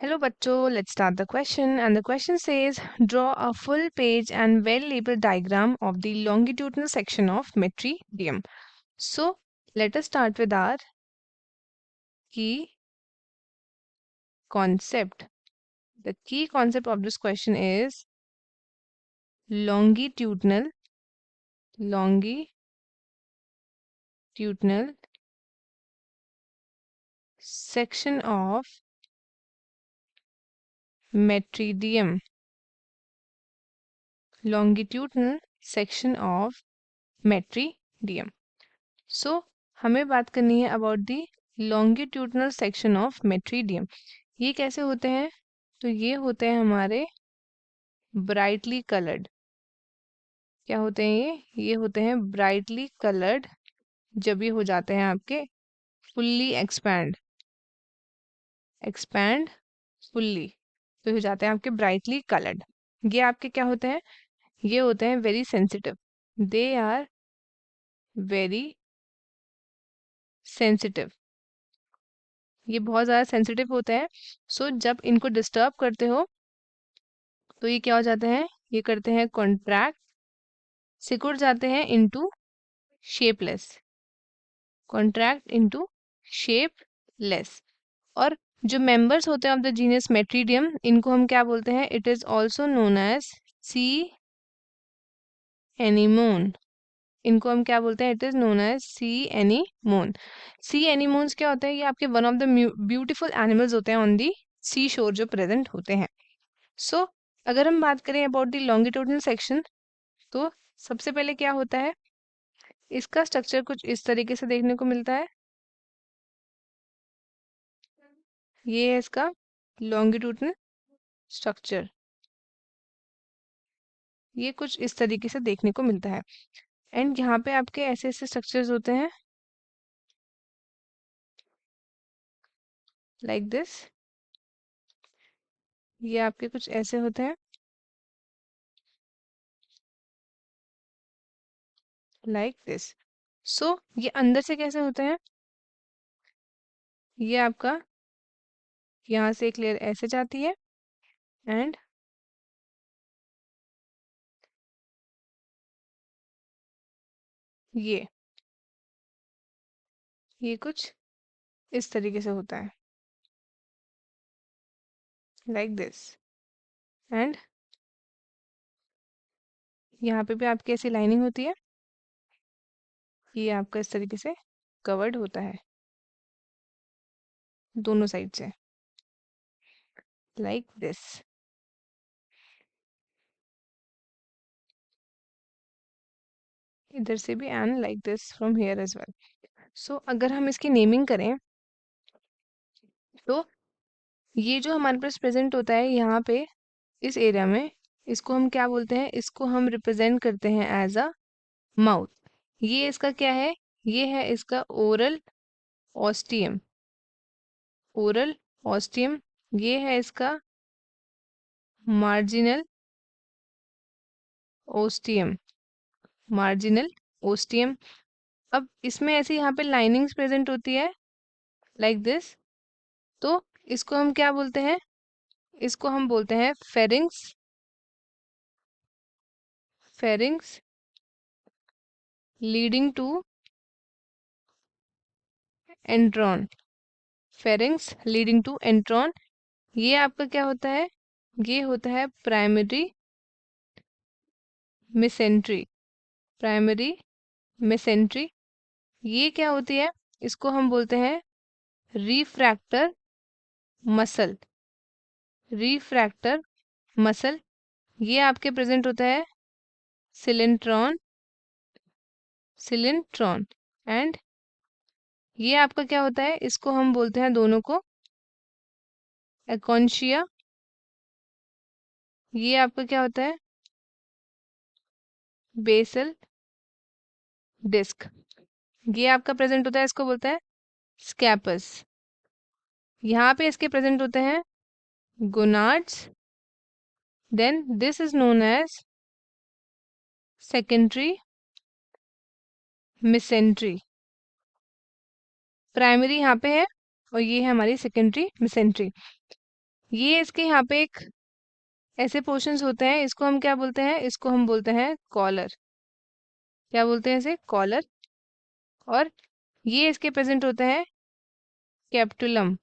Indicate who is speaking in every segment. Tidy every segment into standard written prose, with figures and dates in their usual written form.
Speaker 1: Hello bachcho, let's start the question and the question says draw a full page and well labeled diagram of the longitudinal section of metridium. So let us start with our key concept. The key concept of this question is longitudinal section of metridium. Longitudinal section of metridium. So हमें बात करनी है about the longitudinal section of Metridium. ये कैसे होते हैं? तो ये होते हैं हमारे ब्राइटली कलर्ड. क्या होते हैं ये होते हैं ब्राइटली कलर्ड. जब ये हो जाते हैं आपके फुल्ली एक्सपैंड फुल्ली, तो हो जाते हैं आपके ब्राइटली कलर्ड. ये आपके क्या होते हैं? ये होते हैं very sensitive. They are very sensitive. ये बहुत ज़्यादा सेंसिटिव होते हैं. सो जब इनको डिस्टर्ब करते हो तो ये क्या हो जाते हैं? ये करते हैं कॉन्ट्रैक्ट, सिकुड़ जाते हैं into shapeless. Contract into shapeless. और जो मेंबर्स होते हैं ऑफ द जीनस मेट्रीडियम, इनको हम क्या बोलते हैं? It is also known as sea anemone. इनको हम क्या बोलते हैं? It is known as sea anemone. Sea anemones क्या होते हैं? ये आपके one of the beautiful animals होते हैं ऑन दी सी शोर जो प्रेजेंट होते हैं. सो अगर हम बात करें अबाउट द लॉन्गिट्यूडनल सेक्शन, तो सबसे पहले क्या होता है? इसका स्ट्रक्चर कुछ इस तरीके से देखने को मिलता है. ये है इसका लॉन्गिट्यूडनल स्ट्रक्चर. ये कुछ इस तरीके से देखने को मिलता है. एंड यहाँ पे आपके ऐसे ऐसे स्ट्रक्चर्स होते हैं लाइक दिस. ये आपके कुछ ऐसे होते हैं लाइक दिस. सो ये अंदर से कैसे होते हैं? ये आपका यहाँ से एक लेयर ऐसे जाती है एंड ये कुछ इस तरीके से होता है लाइक दिस. एंड यहाँ पे भी आपकी ऐसी लाइनिंग होती है. ये आपका इस तरीके से कवर्ड होता है दोनों साइड से लाइक दिस. इधर से भी and like this from here as well. So अगर हम इसकी नेमिंग करें तो ये जो हमारे पास प्रेजेंट होता है यहाँ पे इस एरिया में, इसको हम क्या बोलते हैं? इसको हम रिप्रेजेंट करते हैं एज अ माउथ. ये इसका क्या है? ये है इसका ओरल ऑस्टियम. Oral ostium. ये है इसका मार्जिनल ओस्टियम. Marginal ostium. अब इसमें ऐसी यहाँ पे लाइनिंग्स प्रेजेंट होती है लाइक दिस. तो इसको हम क्या बोलते हैं? इसको हम बोलते हैं pharynx. Pharynx leading to enteron. Pharynx leading to enteron. ये आपका क्या होता है? ये होता है प्राइमरी मिसेंट्री. Primary mesentery. ये क्या होती है? इसको हम बोलते हैं रिफ्रैक्टर मसल. Refractor muscle. ये आपके प्रेजेंट होता है सिलेंट्रॉन. सिलेंट्रॉन. एंड ये आपका क्या होता है? इसको हम बोलते हैं दोनों को एकॉन्शिया. ये आपका क्या होता है? Basal disc. ये आपका प्रेजेंट होता है, इसको बोलते हैं स्कैपस. यहाँ पे इसके प्रेजेंट होते हैं gonads. Then this is known as secondary mesentery. Primary यहाँ पे है और ये है हमारी सेकेंडरी मिसेंट्री. ये इसके यहाँ पे एक ऐसे पोर्शंस होते हैं, इसको हम क्या बोलते हैं, इसको हम बोलते हैं कॉलर। क्या बोलते हैं इसे, कॉलर। और ये इसके प्रेजेंट होते हैं कैप्टुलम,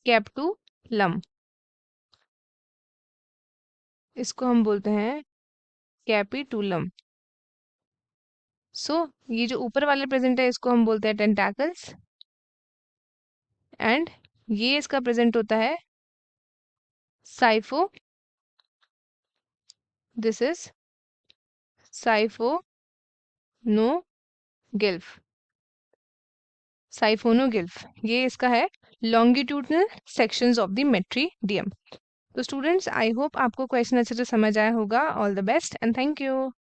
Speaker 1: कैप्टुलम, इसको हम बोलते हैं कैपिटुलम। सो ये जो ऊपर वाले प्रेजेंट है इसको हम बोलते हैं टेंटाकल्स। एंड ये इसका प्रेजेंट होता है साइफो, दिस इज साइफो नो गिल्फ, साइफोनोगिल्फ, ये इसका है longitudinal sections of the Metridium. तो स्टूडेंट्स, आई होप आपको क्वेश्चन अच्छे से समझ आया होगा। All the best and thank you.